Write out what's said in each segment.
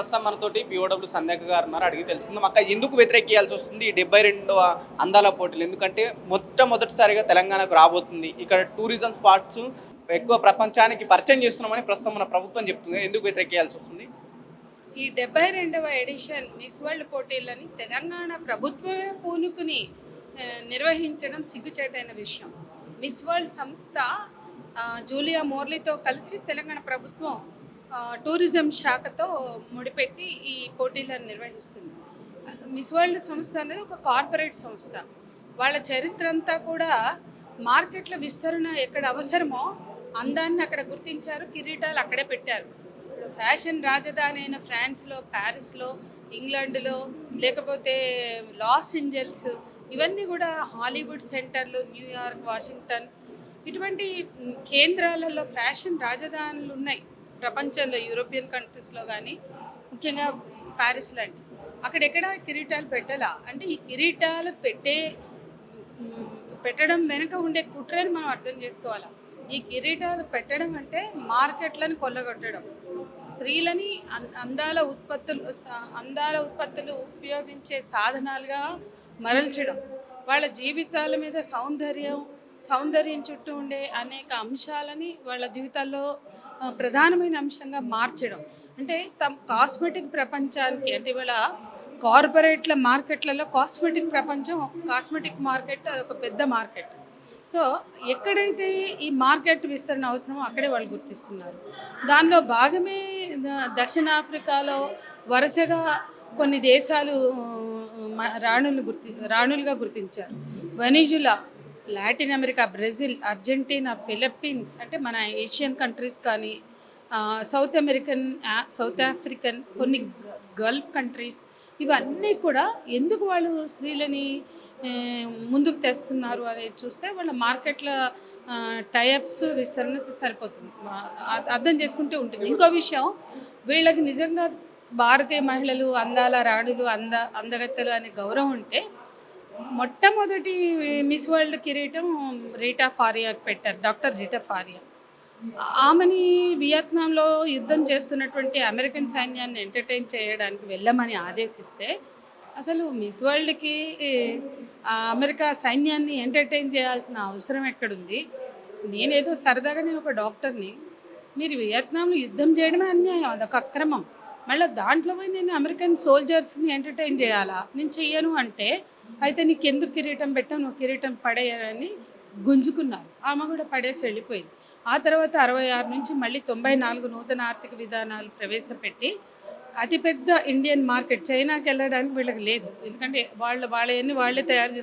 ప్రస్తుతం మనతోటి పిఓడబ్ల్యూ సంధ్యక గారు ఉన్నారు. అడిగి తెలుసుకుందాం. అక్క ఎందుకు వ్యతిరేకించాల్సి వస్తుంది ఈ 72వ అందాల పోటీలు? ఎందుకంటే మొట్టమొదటిసారిగా తెలంగాణకు రాబోతుంది. ఇక్కడ టూరిజం స్పాట్స్ ఎక్కువ ప్రపంచానికి పరిచయం చేస్తున్నామని ప్రస్తుతం మన ప్రభుత్వం చెప్తుంది. ఎందుకు వ్యతిరేకించాల్సి వస్తుంది? ఈ 72వ ఎడిషన్ మిస్ వరల్డ్ పోటీలని తెలంగాణ ప్రభుత్వమే పూనుకుని నిర్వహించడం సిగ్గుచేటైన విషయం. మిస్ వరల్డ్ సంస్థ జూలియా మోర్లీతో కలిసి తెలంగాణ ప్రభుత్వం టూరిజం శాఖతో ముడిపెట్టి ఈ పోటీలను నిర్వహిస్తుంది. మిస్ వరల్డ్ సంస్థ అనేది ఒక కార్పొరేట్ సంస్థ. వాళ్ళ చరిత్ర అంతా కూడా మార్కెట్ల విస్తరణ ఎక్కడ అవసరమో అందాన్ని అక్కడ గుర్తించారు, కిరీటాలు అక్కడే పెట్టారు. ఇప్పుడు ఫ్యాషన్ రాజధాని అయిన ఫ్రాన్స్లో, ప్యారిస్లో, ఇంగ్లాండ్లో, లేకపోతే లాస్ ఏంజల్స్, ఇవన్నీ కూడా హాలీవుడ్ సెంటర్లు, న్యూయార్క్, వాషింగ్టన్, ఇటువంటి కేంద్రాలలో ఫ్యాషన్ రాజధానులు ఉన్నాయి ప్రపంచంలో. యూరోపియన్ కంట్రీస్లో కానీ ముఖ్యంగా ప్యారిస్ లాంటి అక్కడెక్కడ కిరీటాలు పెట్టాలా అంటే ఈ కిరీటాలు పెట్టడం వెనుక ఉండే కుట్రని మనం అర్థం చేసుకోవాలి. ఈ కిరీటాలు పెట్టడం అంటే మార్కెట్లను కొల్లగొట్టడం, స్త్రీలని అందాల ఉత్పత్తులు ఉపయోగించే సాధనాలుగా మరల్చడం, వాళ్ళ జీవితాల మీద సౌందర్యం చుట్టూ ఉండే అనేక అంశాలని వాళ్ళ జీవితాల్లో ప్రధానమైన అంశంగా మార్చడం. అంటే కాస్మెటిక్ ప్రపంచానికి, అంటే ఇవాళ కార్పొరేట్ల మార్కెట్లలో కాస్మెటిక్ మార్కెట్ అదొక పెద్ద మార్కెట్. సో ఎక్కడైతే ఈ మార్కెట్ విస్తరణ అవసరమో అక్కడే వాళ్ళు గుర్తిస్తున్నారు. దానిలో భాగమే దక్షిణాఫ్రికాలో వరుసగా కొన్ని దేశాలు రాణులుగా గుర్తించారు. Venezuela, Latin America, Brazil, Argentina, Philippines, అంటే మన ఏషియన్ కంట్రీస్ కానీ, సౌత్ ఆఫ్రికన్, కొన్ని గల్ఫ్ కంట్రీస్, ఇవన్నీ కూడా ఎందుకు వాళ్ళు స్త్రీలని ముందుకు తెస్తున్నారు అనేది చూస్తే వాళ్ళ మార్కెట్ల టైఅప్స్ విస్తరణ సరిపోతుంది, అర్థం చేసుకుంటూ ఉంటుంది. ఇంకో విషయం, వీళ్ళకి నిజంగా భారతీయ మహిళలు అందాల రాణులు, అందగత్తెలు అనే గౌరవం ఉంటే మొట్టమొదటి మిస్ వరల్డ్ కిరీటం రీటా ఫారియాకి పెట్టారు, డాక్టర్ రీటా ఫారియా. ఆమెని వియత్నాంలో యుద్ధం చేస్తున్నటువంటి అమెరికన్ సైన్యాన్ని ఎంటర్టైన్ చేయడానికి వెళ్ళమని ఆదేశిస్తే అసలు మిస్ వరల్డ్కి అమెరికా సైన్యాన్ని ఎంటర్టైన్ చేయాల్సిన అవసరం ఎక్కడుంది? నేను ఒక డాక్టర్ని, మీరు వియత్నాంలో యుద్ధం చేయడమే అన్యాయం, అదొక అక్రమం. మళ్ళీ దాంట్లో పోయి నేను అమెరికన్ సోల్జర్స్ని ఎంటర్టైన్ చేయాలా? నేను చెయ్యను అంటే, అయితే నీకు ఎందుకు కిరీటం పెట్టావు, నువ్వు కిరీటం పడేయని గుంజుకున్నారు. ఆమె కూడా పడేసి వెళ్ళిపోయింది. ఆ తర్వాత 66 నుంచి మళ్ళీ 94 నూతన ఆర్థిక విధానాలు ప్రవేశపెట్టి అతిపెద్ద ఇండియన్ మార్కెట్ చైనాకి వెళ్ళడానికి వీళ్ళకి లేదు. ఎందుకంటే వాళ్ళని వాళ్ళే తయారు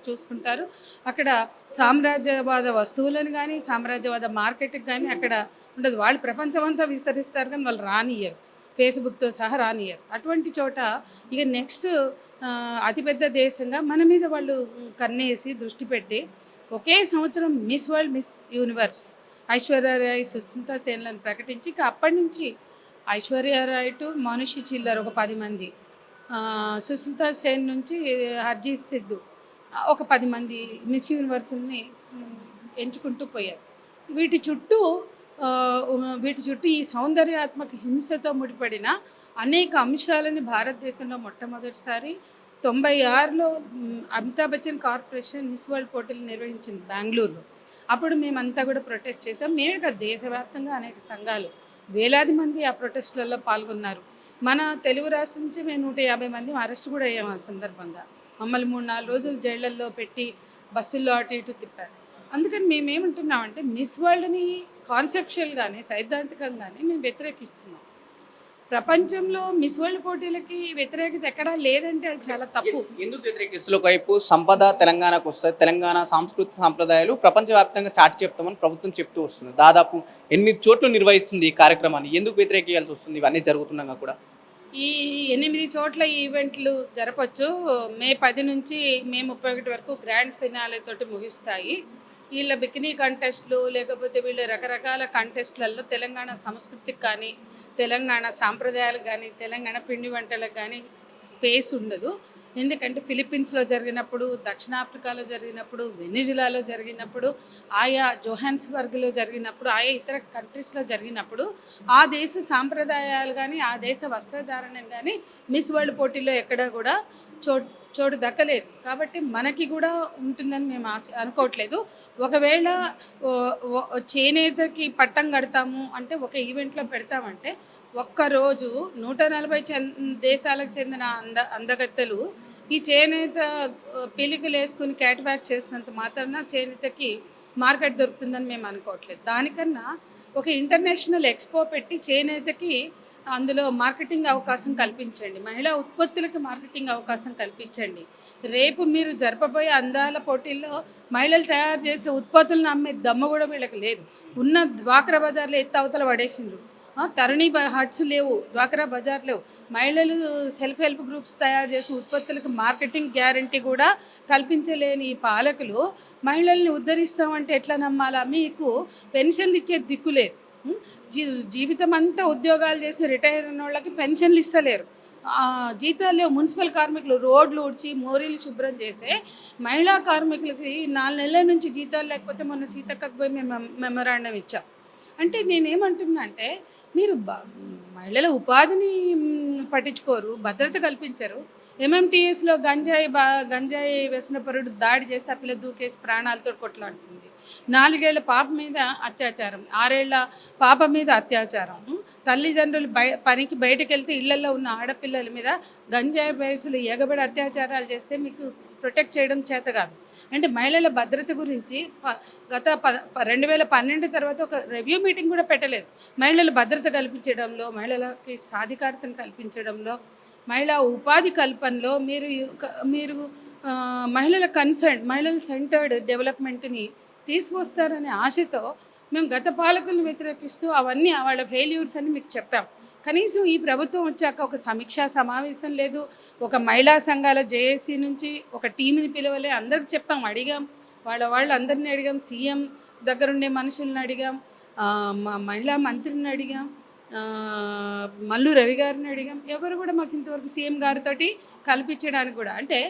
చూసుకుంటారు. అక్కడ సామ్రాజ్యవాద వస్తువులను కానీ, సామ్రాజ్యవాద మార్కెట్కి కానీ అక్కడ ఉండదు. వాళ్ళు ప్రపంచం అంతా విస్తరిస్తారు కానీ వాళ్ళు రానియ్యరు, ఫేస్బుక్తో సహా రానియ్యరు. అటువంటి చోట ఇక నెక్స్ట్ అతిపెద్ద దేశంగా మన మీద వాళ్ళు కన్నేసి దృష్టి పెట్టి ఒకే సంవత్సరం Miss World, Miss Universe Aishwarya Rai, Sushmita సేన్లను ప్రకటించి ఇక అప్పటి నుంచి ఐశ్వర్యరాయ్ టు మనుషి చిల్లర్ ఒక 10 మంది, సుస్మితా సేన్ నుంచి హర్జీత్ సిద్ధు ఒక 10 మంది మిస్ యూనివర్స్ని ఎంచుకుంటూ పోయారు. వీటి చుట్టూ ఈ సౌందర్యాత్మక హింసతో ముడిపడిన అనేక అంశాలని భారతదేశంలో మొట్టమొదటిసారి 96లో Amitabh Bachchan corporation Miss World పోటీలు నిర్వహించింది బెంగళూరులో. అప్పుడు మేమంతా కూడా ప్రొటెస్ట్ చేసాం. మేమే కాదు, దేశవ్యాప్తంగా అనేక సంఘాలు, వేలాది మంది ఆ ప్రొటెస్ట్లలో పాల్గొన్నారు. మన తెలుగు రాష్ట్రం నుంచి మేము 150 మంది అరెస్ట్ కూడా అయ్యాం. ఆ సందర్భంగా మమ్మల్ని 3-4 రోజులు జైళ్ళల్లో పెట్టి బస్సుల్లో అటు ఇటు తిప్పారు. అందుకని మేమేమంటున్నామంటే మిస్ వరల్డ్ని కాన్సెప్షువల్గానే, సైద్ధాంతికంగానే మేము వ్యతిరేకిస్తున్నాం. ప్రపంచంలో మిస్ వరల్డ్ పోటీలకి వ్యతిరేకత ఎక్కడా లేదంటే అది చాలా తప్పు. ఎందుకు వ్యతిరేకిస్తున్న వైపు సంపద తెలంగాణకు వస్తుంది, తెలంగాణ సాంస్కృతిక సాంప్రదాయాలు ప్రపంచవ్యాప్తంగా చాటి చెప్తామని ప్రభుత్వం చెప్తూ వస్తుంది. దాదాపు 8 చోట్ల నిర్వహిస్తుంది ఈ కార్యక్రమాన్ని. ఎందుకు వ్యతిరేకించాల్సి వస్తుంది ఇవన్నీ జరుగుతున్నాగా కూడా? ఈ 8 చోట్ల ఈవెంట్లు జరపచ్చు. మే 10 నుంచి మే 31 వరకు గ్రాండ్ ఫినాలే తోటి ముగిస్తాయి. వీళ్ళ బికినీ కంటెస్ట్లు, లేకపోతే వీళ్ళు రకరకాల కంటెస్ట్లలో తెలంగాణ సంస్కృతికి కానీ, తెలంగాణ సాంప్రదాయాలకు కానీ, తెలంగాణ పిండి వంటలకు కానీ స్పేస్ ఉండదు. ఎందుకంటే ఫిలిప్పీన్స్లో జరిగినప్పుడు, దక్షిణాఫ్రికాలో జరిగినప్పుడు, వెనిజులాలో జరిగినప్పుడు, ఆయా జోహాన్స్బర్గ్లో జరిగినప్పుడు, ఆయా ఇతర కంట్రీస్లో జరిగినప్పుడు ఆ దేశ సాంప్రదాయాలు కానీ ఆ దేశ వస్త్రధారణ కానీ మిస్ వరల్డ్ పోటీల్లో ఎక్కడా కూడా చోటు దక్కలేదు. కాబట్టి మనకి కూడా ఉంటుందని మేము అనుకోవట్లేదు. ఒకవేళ చేనేతకి పట్టం కడతాము అంటే ఒక ఈవెంట్లో పెడతామంటే ఒక్కరోజు 140 దేశాలకు చెందిన అందగత్తెలు ఈ చేనేత పీలికలు వేసుకుని క్యాట్ బ్యాక్ చేసినంత మాత్రాన చేనేతకి మార్కెట్ దొరుకుతుందని మేము అనుకోవట్లేదు. దానికన్నా ఒక ఇంటర్నేషనల్ ఎక్స్పో పెట్టి చేనేతకి అందులో మార్కెటింగ్ అవకాశం కల్పించండి, మహిళా ఉత్పత్తులకు మార్కెటింగ్ అవకాశం కల్పించండి. రేపు మీరు జరపబోయే అందాల పోటీల్లో మహిళలు తయారు చేసే ఉత్పత్తులను అమ్మే దమ్ము కూడా వీళ్ళకి లేదు. ఉన్న డ్వాక్రా బజార్లో ఎత్తి అవతల పడేసిండ్రు. తరుణి హట్స్ లేవు, డ్వాక్రా బజార్ లేవు. మహిళలు సెల్ఫ్ హెల్ప్ గ్రూప్స్ తయారు చేసిన ఉత్పత్తులకు మార్కెటింగ్ గ్యారంటీ కూడా కల్పించలేని ఈ పాలకులు మహిళల్ని ఉద్ధరిస్తామంటే ఎట్లా నమ్మాలా? మీకు పెన్షన్లు ఇచ్చే దిక్కు లేదు. జీవితం అంతా ఉద్యోగాలు చేసి రిటైర్ అయిన వాళ్ళకి పెన్షన్లు ఇస్తలేరు. జీతాలు లేవు. మున్సిపల్ కార్మికులు రోడ్లు ఊడ్చి మోరీలు శుభ్రం చేసే మహిళా కార్మికులకి 4 నెలల నుంచి జీతాలు లేకపోతే మొన్న సీతక్కకు పోయి మేము మెమరాండం ఇచ్చాం. అంటే నేనేమంటున్నా అంటే మీరు మహిళల ఉపాధిని పట్టించుకోరు, భద్రత కల్పించరు. ఎంఎంటీఎస్లో గంజాయి వ్యసనపరుడు దాడి చేస్తే ఆ పిల్ల దూకేసి ప్రాణాలతో కొట్లాడుతుంది. 4 ఏళ్ల పాప మీద అత్యాచారం, 6 ఏళ్ల పాప మీద అత్యాచారం. తల్లిదండ్రులు పనికి బయటకు వెళ్తే ఇళ్లలో ఉన్న ఆడపిల్లల మీద గంజాయి వయసులు ఎగబడి అత్యాచారాలు చేస్తే మీకు ప్రొటెక్ట్ చేయడం చేత కాదు. అంటే మహిళల భద్రత గురించి గత 2012 తర్వాత ఒక రివ్యూ మీటింగ్ కూడా పెట్టలేదు. మహిళల భద్రత కల్పించడంలో, మహిళలకి సాధికారతను కల్పించడంలో, మహిళా ఉపాధి కల్పనలో మీరు మహిళల సెంటర్డ్ డెవలప్మెంట్ని తీసుకొస్తారనే ఆశతో మేము గత పాలకులను వ్యతిరేకిస్తూ అవన్నీ వాళ్ళ ఫెయిల్యూర్స్ అని మీకు చెప్పాం. కనీసం ఈ ప్రభుత్వం వచ్చాక ఒక సమీక్షా సమావేశం లేదు. ఒక మహిళా సంఘాల జేఏసీ నుంచి ఒక టీంని పిలవలే. అందరికి చెప్పాం, అడిగాం, వాళ్ళందరినీ అడిగాం, సీఎం దగ్గరుండే మనుషులను అడిగాం, మహిళా మంత్రిని అడిగాం, మల్లు రవి గారిని అడిగాం. ఎవరు కూడా మాకు ఇంతవరకు సీఎం గారితో కల్పించడానికి కూడా, అంటే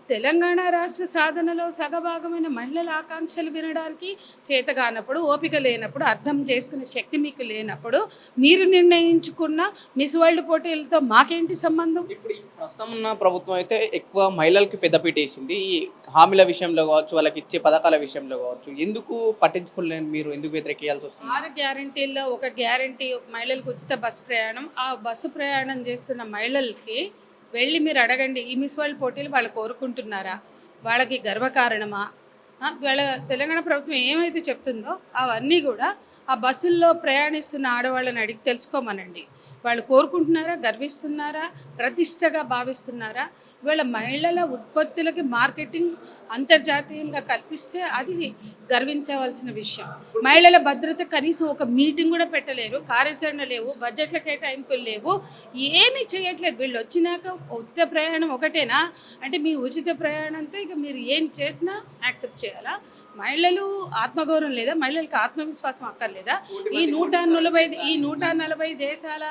తెలంగాణ రాష్ట్ర సాధనలో సగభాగమైన మహిళల ఆకాంక్షలు వినడానికి చేతగానప్పుడు, ఓపిక లేనప్పుడు, అర్థం చేసుకునే శక్తి మీకు లేనప్పుడు మీరు నిర్ణయించుకున్న మిస్ వరల్డ్ పోటీలతో మాకేంటి సంబంధం? ఇప్పుడు ప్రస్తుతం ఉన్న ప్రభుత్వం అయితే ఎక్కువ మహిళలకి పెద్దపీట వేసింది. ఈ హామీల విషయంలో కావచ్చు, వాళ్ళకి ఇచ్చే పథకాల విషయంలో కావచ్చు. ఎందుకు పట్టించుకోలేని మీరు ఎందుకు వ్యతిరేకించాల్సి వస్తుంది? 6 గ్యారంటీల్లో ఒక గ్యారంటీ మహిళలకు ఉచిత బస్సు ప్రయాణం. ఆ బస్సు ప్రయాణం చేస్తున్న మహిళలకి వెళ్ళి మీరు అడగండి, ఈ మిస్ వరల్డ్ పోటీలు వాళ్ళు కోరుకుంటున్నారా? వాళ్ళకి గర్వకారణమా? వాళ్ళ తెలంగాణ ప్రభుత్వం ఏమైతే చెప్తుందో అవన్నీ కూడా ఆ బస్సుల్లో ప్రయాణిస్తున్న ఆడవాళ్ళని అడిగి తెలుసుకోమనండి. వాళ్ళు కోరుకుంటున్నారా, గర్విస్తున్నారా, ప్రతిష్టగా భావిస్తున్నారా? ఇవాళ మహిళల ఉత్పత్తులకి మార్కెటింగ్ అంతర్జాతీయంగా కల్పిస్తే అది గర్వించవలసిన విషయం. మహిళల భద్రత కనీసం ఒక మీటింగ్ కూడా పెట్టలేరు, కార్యాచరణ లేవు, బడ్జెట్ల కేటాయింపులు లేవు, ఏమీ చేయట్లేదు. వీళ్ళు వచ్చినాక ఉచిత ప్రయాణం ఒకటేనా అంటే మీ ఉచిత ప్రయాణంతో ఇక మీరు ఏం చేసినా యాక్సెప్ట్ చేయాలా? మహిళలు ఆత్మగౌరవం లేదా? మహిళలకు ఆత్మవిశ్వాసం అక్కర్లేదా? ఈ 140 దేశాల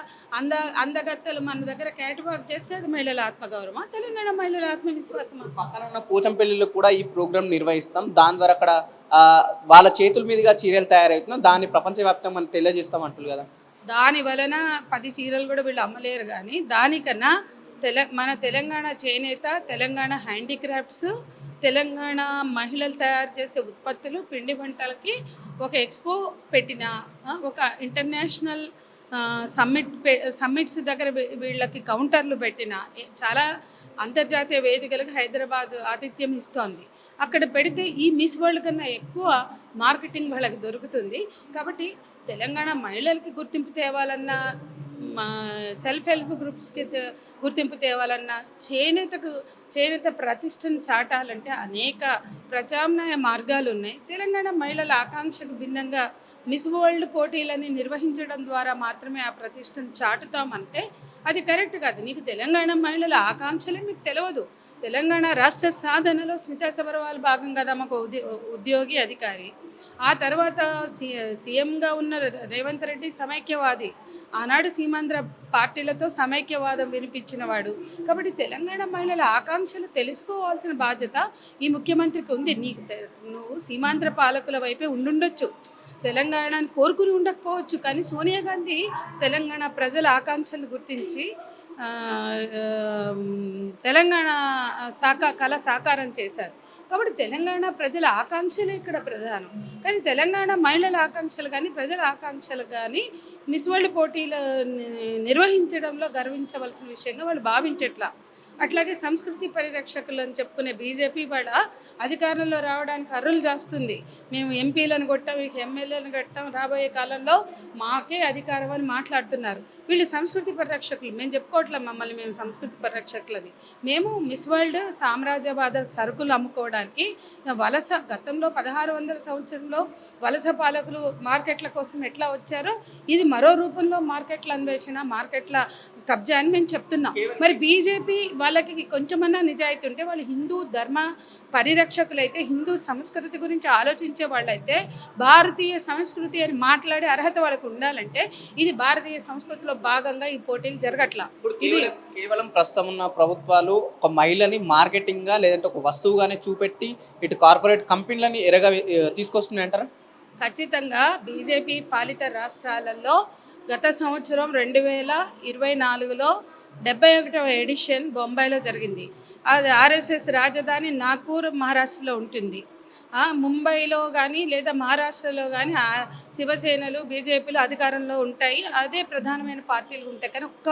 అందగత్తలు మన దగ్గర క్యాటవాక్ చేస్తే అది మహిళల ఆత్మగౌరవమా? తెలంగాణ మహిళల ఆత్మవిశ్వాసమా? పక్కన ఉన్న పోచంపల్లిలో కూడా ఈ ప్రోగ్రామ్ నిర్వహిస్తాం. దాని ద్వారా అక్కడ వాళ్ళ చేతుల మీదుగా చీరలు తయారవుతున్నాం, దాన్ని ప్రపంచవ్యాప్తంగా మనం తెలియజేస్తాం అంటారు కదా. దాని వలన 10 చీరలు కూడా వీళ్ళు అమ్మలేరు. కానీ దానికన్నా మన తెలంగాణ చేనేత, తెలంగాణ హ్యాండీక్రాఫ్ట్స్, తెలంగాణ మహిళలు తయారు చేసే ఉత్పత్తులు, పిండి వంటలకి ఒక ఎక్స్పో పెట్టిన, ఒక ఇంటర్నేషనల్ సమ్మిట్స్ దగ్గర వీళ్ళకి కౌంటర్లు పెట్టిన, చాలా అంతర్జాతీయ వేదికలకు హైదరాబాద్ ఆతిథ్యం ఇస్తోంది. అక్కడ పెడితే ఈ మిస్ వరల్డ్ కన్నా ఎక్కువ మార్కెటింగ్ వాళ్ళకి దొరుకుతుంది. కాబట్టి తెలంగాణ మహిళలకి గుర్తింపు తేవాలన్నా, సెల్ఫ్ హెల్ప్ గ్రూప్స్కి గుర్తింపు తేవాలన్నా, చేనేత ప్రతిష్టను చాటాలంటే అనేక ప్రత్యామ్నాయ మార్గాలు ఉన్నాయి. తెలంగాణ మహిళల ఆకాంక్షకు భిన్నంగా మిస్ వరల్డ్ పోటీలని నిర్వహించడం ద్వారా మాత్రమే ఆ ప్రతిష్టను చాటుతామంటే అది కరెక్ట్ కాదు. నీకు తెలంగాణ మహిళల ఆకాంక్షలే మీకు తెలియదు. తెలంగాణ రాష్ట్ర సాధనలో స్మితా సబర్వాల్ భాగం కదా, మాకు ఉద్యోగి అధికారి. ఆ తర్వాత సీఎంగా ఉన్న రేవంత్ రెడ్డి సమైక్యవాది, ఆనాడు సీమాంధ్ర పార్టీలతో సమైక్యవాదం వినిపించినవాడు. కాబట్టి తెలంగాణ మహిళల ఆకాంక్షలు తెలుసుకోవాల్సిన బాధ్యత ఈ ముఖ్యమంత్రికి ఉంది. నువ్వు సీమాంధ్ర పాలకుల వైపే ఉండుండొచ్చు, తెలంగాణని కోరుకుని ఉండకపోవచ్చు, కానీ సోనియా గాంధీ తెలంగాణ ప్రజల ఆకాంక్షలు గుర్తించి తెలంగాణ కళ సాకారం చేశారు. కాబట్టి తెలంగాణ ప్రజల ఆకాంక్షలే ఇక్కడ ప్రధానం. కానీ తెలంగాణ మహిళల ఆకాంక్షలు కానీ ప్రజల ఆకాంక్షలు కానీ మిస్ వరల్డ్ పోటీలు నిర్వహించడంలో గర్వించవలసిన విషయంగా వాళ్ళు భావించట్లా. అట్లాగే సంస్కృతి పరిరక్షకులు అని చెప్పుకునే బీజేపీ కూడా అధికారంలో రావడానికి అర్రులు చేస్తుంది. మేము ఎంపీలను కొట్టాం, ఇక ఎమ్మెల్యేలను కొట్టాం, రాబోయే కాలంలో మాకే అధికారం అని మాట్లాడుతున్నారు. వీళ్ళు సంస్కృతి పరిరక్షకులు. మేము చెప్పుకోవట్లేదు మమ్మల్ని మేము సంస్కృతి పరిరక్షకులని. మేము మిస్ వరల్డ్ సామ్రాజ్యవాద సరుకులు అమ్ముకోవడానికి గతంలో 1600 సంవత్సరంలో వలస పాలకులు మార్కెట్ల కోసం ఎట్లా వచ్చారో ఇది మరో రూపంలో మార్కెట్ల అన్వేషణ, మార్కెట్ల కబ్జా అని మేము చెప్తున్నాం. మరి బీజేపీ వాళ్ళకి కొంచెమన్నా నిజాయితీ ఉంటే, వాళ్ళు హిందూ ధర్మ పరిరక్షకులైతే, హిందూ సంస్కృతి గురించి ఆలోచించే వాళ్ళైతే, భారతీయ సంస్కృతి అని మాట్లాడే అర్హత వాళ్ళకు ఉండాలంటే ఇది భారతీయ సంస్కృతిలో భాగంగా ఈ పోటీలు జరగట్లా. ఇది కేవలం ప్రస్తుతం ఉన్న ప్రభుత్వాలు ఒక మహిళని మార్కెటింగ్గా లేదంటే ఒక వస్తువుగానే చూపెట్టి ఇటు కార్పొరేట్ కంపెనీలని తీసుకొస్తున్నాయంటారా? ఖచ్చితంగా బీజేపీ పాలిత రాష్ట్రాలలో గత సంవత్సరం 2024లో 71వ ఎడిషన్ బొంబాయిలో జరిగింది. అది ఆర్ఎస్ఎస్ రాజధాని నాగ్పూర్ మహారాష్ట్రలో ఉంటుంది. ముంబైలో కానీ లేదా మహారాష్ట్రలో కానీ శివసేనలు బీజేపీలు అధికారంలో ఉంటాయి, అదే ప్రధానమైన పార్టీలు ఉంటాయి. కానీ ఒక్క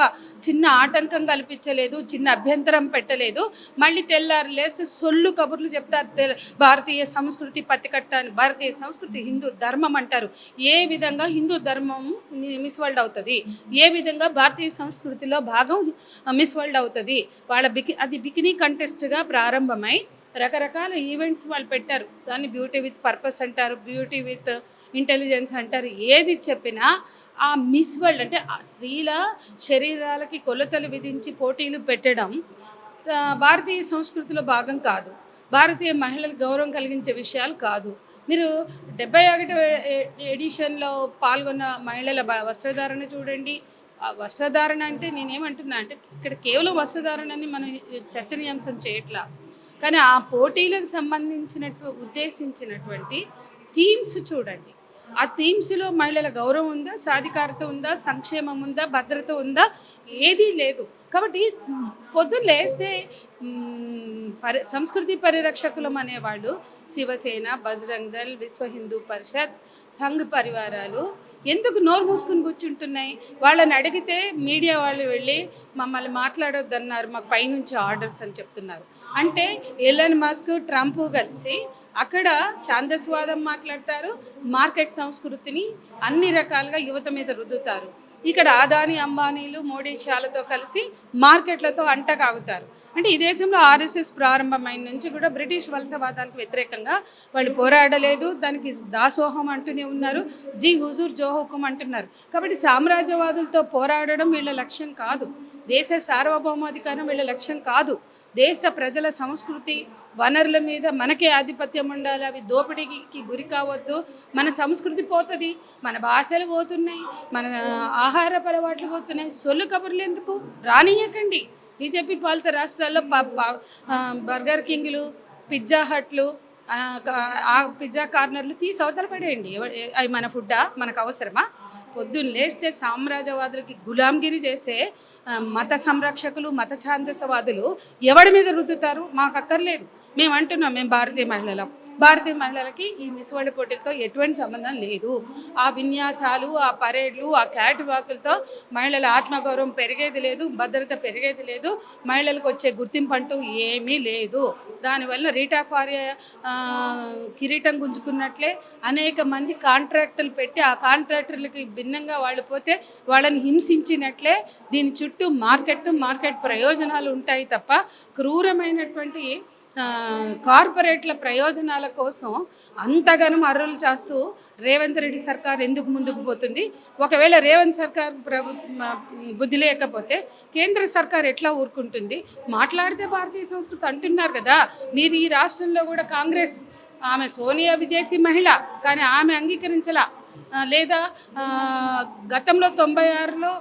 చిన్న ఆటంకం కల్పించలేదు, చిన్న అభ్యంతరం పెట్టలేదు. మళ్ళీ తెల్లారు లేస్తే సొల్లు కబుర్లు చెప్తారు. భారతీయ సంస్కృతి పత్తికట్టాను, భారతీయ సంస్కృతి హిందూ ధర్మం అంటారు. ఏ విధంగా హిందూ ధర్మం మిస్ వరల్డ్ అవుతుంది, ఏ విధంగా భారతీయ సంస్కృతిలో భాగం మిస్ వరల్డ్ అవుతుంది? అది బికినీ కంటెస్ట్గా ప్రారంభమై రకరకాల ఈవెంట్స్ వాళ్ళు పెట్టారు. దాన్ని బ్యూటీ విత్ పర్పస్ అంటారు, బ్యూటీ విత్ ఇంటెలిజెన్స్ అంటారు. ఏది చెప్పినా ఆ మిస్ వరల్డ్ అంటే ఆ స్త్రీల శరీరాలకి కొలతలు విధించి పోటీలు పెట్టడం భారతీయ సంస్కృతిలో భాగం కాదు, భారతీయ మహిళలకు గౌరవం కలిగించే విషయాలు కాదు. మీరు 71వ ఎడిషన్లో పాల్గొన్న మహిళల వస్త్రధారణ చూడండి. ఆ వస్త్రధారణ అంటే నేనేమంటున్నా అంటే ఇక్కడ కేవలం వస్త్రధారణని మనం చర్చనీయాంశం చేయట్లా, కానీ ఆ పోటీలకు ఉద్దేశించినటువంటి థీమ్స్ చూడండి. ఆ థీమ్స్లో మహిళల గౌరవం ఉందా, సాధికారత ఉందా, సంక్షేమం ఉందా, భద్రత ఉందా? ఏదీ లేదు. కాబట్టి పొద్దున్న లేస్తే సంస్కృతి పరిరక్షకులం అనేవాళ్ళు శివసేన, బజరంగ్ దళ్, విశ్వ హిందూ పరిషత్, సంఘ్ పరివారాలు ఎందుకు నోరు మూసుకుని కూర్చుంటున్నాయి? వాళ్ళని అడిగితే మీడియా వాళ్ళు వెళ్ళి మమ్మల్ని మాట్లాడొద్దన్నారు, మాకు పైనుంచి ఆర్డర్స్ అని చెప్తున్నారు. అంటే ఎలన్ మస్క్, ట్రంప్ కలిసి అక్కడ ఛాందస్వాదం మాట్లాడతారు, మార్కెట్ సంస్కృతిని అన్ని రకాలుగా యువత మీద రుద్దుతారు. ఇక్కడ అదానీ, అంబానీలు, మోడీ షాలతో కలిసి మార్కెట్లతో అంటకాగుతారు. అంటే ఈ దేశంలో ఆర్ఎస్ఎస్ ప్రారంభమైన నుంచి కూడా బ్రిటిష్ వలసవాదానికి వ్యతిరేకంగా వాళ్ళు పోరాడలేదు, దానికి దాసోహం అంటూనే ఉన్నారు, జీ హుజూర్ జో హుకుం అంటున్నారు. కాబట్టి సామ్రాజ్యవాదులతో పోరాడడం వీళ్ళ లక్ష్యం కాదు, దేశ సార్వభౌమాధికారం వీళ్ళ లక్ష్యం కాదు. దేశ ప్రజల సంస్కృతి వనరుల మీద మనకే ఆధిపత్యం ఉండాలి, అవి దోపిడీకి గురి కావద్దు, మన సంస్కృతి పోతుంది, మన భాషలు పోతున్నాయి, మన ఆహార అలవాట్లు పోతున్నాయి. సొల్లు కబుర్లు ఎందుకు రానియకండి. బీజేపీ పాలిత రాష్ట్రాల్లో బర్గర్ కింగ్లు, పిజ్జా హట్లు, ఆ పిజ్జా కార్నర్లు తీసి అవతల పడేయండి. అవి మన ఫుడ్డా, మనకు అవసరమా? పొద్దున్న లేస్తే సామ్రాజ్యవాదులకి గులాంగిరి చేసే మత సంరక్షకులు, మత ఛాందసవాదులు ఎవడి మీద రుద్దుతారు? మాకు అక్కర్లేదు. మేము అంటున్నాం, మేము భారతీయ మహిళలకి ఈ మిస్ వరల్డ్ పోటీలతో ఎటువంటి సంబంధం లేదు. ఆ విన్యాసాలు, ఆ పరేడ్లు, ఆ క్యాట్ వాకులతో మహిళల ఆత్మగౌరవం పెరిగేది లేదు, భద్రత పెరిగేది లేదు, మహిళలకు వచ్చే గుర్తింపు అంటూ ఏమీ లేదు. దానివల్ల రీటా ఫారియా కిరీటం గుంజుకున్నట్లే అనేక మంది కాంట్రాక్టులు పెట్టి ఆ కాంట్రాక్టర్లకి భిన్నంగా వాళ్ళు పోతే వాళ్ళని హింసించినట్లే దీని చుట్టూ మార్కెట్ ప్రయోజనాలు ఉంటాయి తప్ప క్రూరమైనటువంటి కార్పొరేట్ల ప్రయోజనాల కోసం అంతగానం అర్రులు చేస్తూ రేవంత్ రెడ్డి సర్కార్ ఎందుకు ముందుకు పోతుంది? ఒకవేళ రేవంత్ సర్కార్ బుద్ధి లేకపోతే కేంద్ర సర్కార్ ఎట్లా ఊరుకుంటుంది? మాట్లాడితే భారతీయ సంస్కృతి అంటున్నారు కదా. మీరు ఈ రాష్ట్రంలో కూడా కాంగ్రెస్, ఆమె సోనియా విదేశీ మహిళ, కానీ ఆమె అంగీకరించలా. లేదా గతంలో 96లో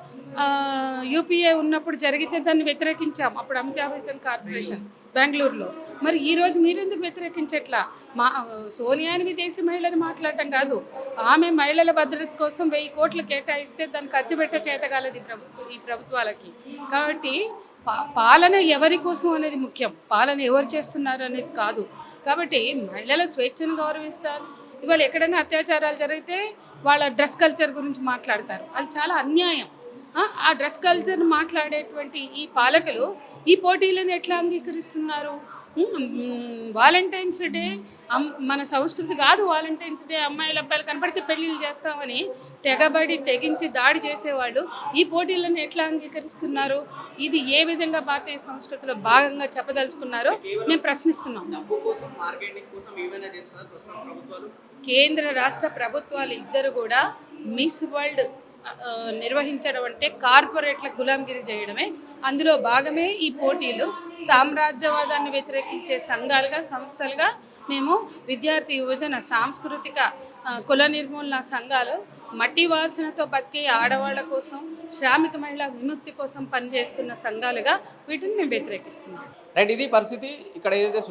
యూపీఏ ఉన్నప్పుడు జరిగితే దాన్ని వ్యతిరేకించాం, అప్పుడు అమితాబ్ బచ్చన్ కార్పొరేషన్ బెంగళూరులో. మరి ఈరోజు మీరెందుకు వ్యతిరేకించట్లా? సోనియాని విదేశీ మహిళని మాట్లాడటం కాదు, ఆమె మహిళల భద్రత కోసం 1000 కోట్లు కేటాయిస్తే దాన్ని ఖర్చు పెట్టే చేతగాలది ఈ ప్రభుత్వాలకి. కాబట్టి పాలన ఎవరి కోసం అనేది ముఖ్యం, పాలన ఎవరు చేస్తున్నారు అనేది కాదు. కాబట్టి మహిళల స్వేచ్ఛను గౌరవిస్తారు. ఇవాళ ఎక్కడైనా అత్యాచారాలు జరిగితే వాళ్ళ డ్రెస్ కల్చర్ గురించి మాట్లాడతారు, అది చాలా అన్యాయం. ఆ డ్రెస్ కల్చర్ మాట్లాడేటువంటి ఈ పాలకులు ఈ పోటీలను ఎట్లా అంగీకరిస్తున్నారు? వాలంటైన్స్ డే మన సంస్కృతి కాదు. వాలంటైన్స్ డే అమ్మాయిలు అబ్బాయిలు కనపడితే పెళ్ళిళ్ళు చేస్తామని తెగబడి తెగించి దాడి చేసేవాళ్ళు ఈ పోటీలను ఎట్లా అంగీకరిస్తున్నారు? ఇది ఏ విధంగా భారతీయ సంస్కృతిలో భాగంగా చెప్పదలుచుకున్నారో మేము ప్రశ్నిస్తున్నాం. కేంద్ర రాష్ట్ర ప్రభుత్వాలు ఇద్దరు కూడా మిస్ వరల్డ్ నిర్వహించడం అంటే కార్పొరేట్లకు గులాంగిరి చేయడమే. అందులో భాగమే ఈ పోటీలు. సామ్రాజ్యవాదాన్ని వ్యతిరేకించే సంఘాలుగా, సంస్థలుగా మేము విద్యార్థి యువజన సాంస్కృతిక కుల నిర్మూలన సంఘాలు మట్టి వాసనతో బతికే ఆడవాళ్ళ కోసం, శ్రామిక మహిళా విముక్తి కోసం పనిచేస్తున్న సంఘాలుగా వీటిని మేము వ్యతిరేకిస్తున్నాం. రైట్, ఇది పరిస్థితి. ఇక్కడ ఏదైతే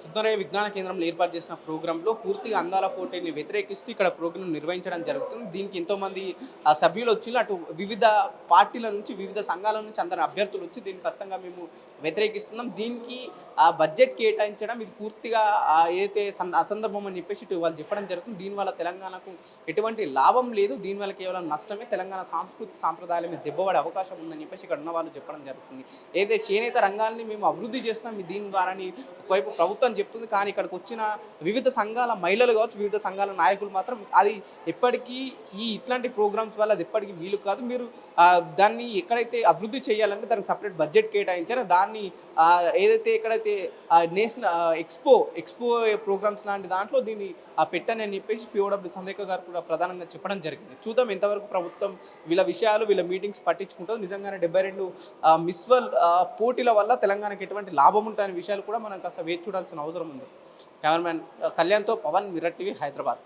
సుందరయ్య విజ్ఞాన కేంద్రంలో ఏర్పాటు చేసిన ప్రోగ్రాంలో పూర్తిగా అందాల పోటీని వ్యతిరేకిస్తూ ఇక్కడ ప్రోగ్రాం నిర్వహించడం జరుగుతుంది. దీనికి ఎంతోమంది సభ్యులు వచ్చి అటు వివిధ పార్టీల నుంచి, వివిధ సంఘాల నుంచి అందరు అభ్యర్థులు వచ్చి దీనికి ఖచ్చితంగా మేము వ్యతిరేకిస్తున్నాం. దీనికి బడ్జెట్ కేటాయించడం ఇది పూర్తిగా ఏదైతే అసందర్భం అని చెప్పేసి ఇటు వాళ్ళు చెప్పడం జరుగుతుంది. దీనివల్ల తెలంగాణకు ఎటువంటి లాభం లేదు, దీనివల్ల కేవలం నష్టమే. తెలంగాణ సాంస్కృతిక సాంప్రదాయాల మీద దెబ్బపడే అవకాశం ఉందని చెప్పేసి ఇక్కడ ఉన్న వాళ్ళు చెప్పడం జరుగుతుంది. ఏదైతే చేనేత రంగాన్ని మేము అభివృద్ధి చేస్తాం దీని ద్వారాని ఒకవైపు ప్రభుత్వం చెప్తుంది, కానీ ఇక్కడికి వచ్చిన వివిధ సంఘాల మహిళలు కావచ్చు, వివిధ సంఘాల నాయకులు మాత్రం అది ఎప్పటికీ ఇట్లాంటి ప్రోగ్రామ్స్ వల్ల అది ఎప్పటికీ వీలు కాదు. మీరు దాన్ని ఎక్కడైతే అభివృద్ధి చేయాలంటే దానికి సపరేట్ బడ్జెట్ కేటాయించారో దాన్ని ఏదైతే ఎక్కడైతే నేషనల్ ఎక్స్పో ప్రోగ్రామ్స్ లాంటి దాంట్లో దీన్ని పెట్టని అని చెప్పేసి పిఓడబ్ల్యూ సందేక గారు కూడా ప్రధానంగా చెప్పడం జరిగింది. చూద్దాం ఎంతవరకు ప్రభుత్వం వీళ్ళ విషయాలు, వీళ్ళ మీటింగ్స్ పట్టించుకుంటుంది. నిజంగానే 72 మిస్ వరల్డ్ పోటీల వల్ల తెలంగాణకి ఎటువంటి లాభం ఉంటాయనే విషయాలు కూడా మనం కాస్త వేచి చూడాల్సిన అవసరం ఉంది. కెమెరామ్యాన్ కళ్యాణ్తో పవన్, మిర్రర్ టీవీ, హైదరాబాద్.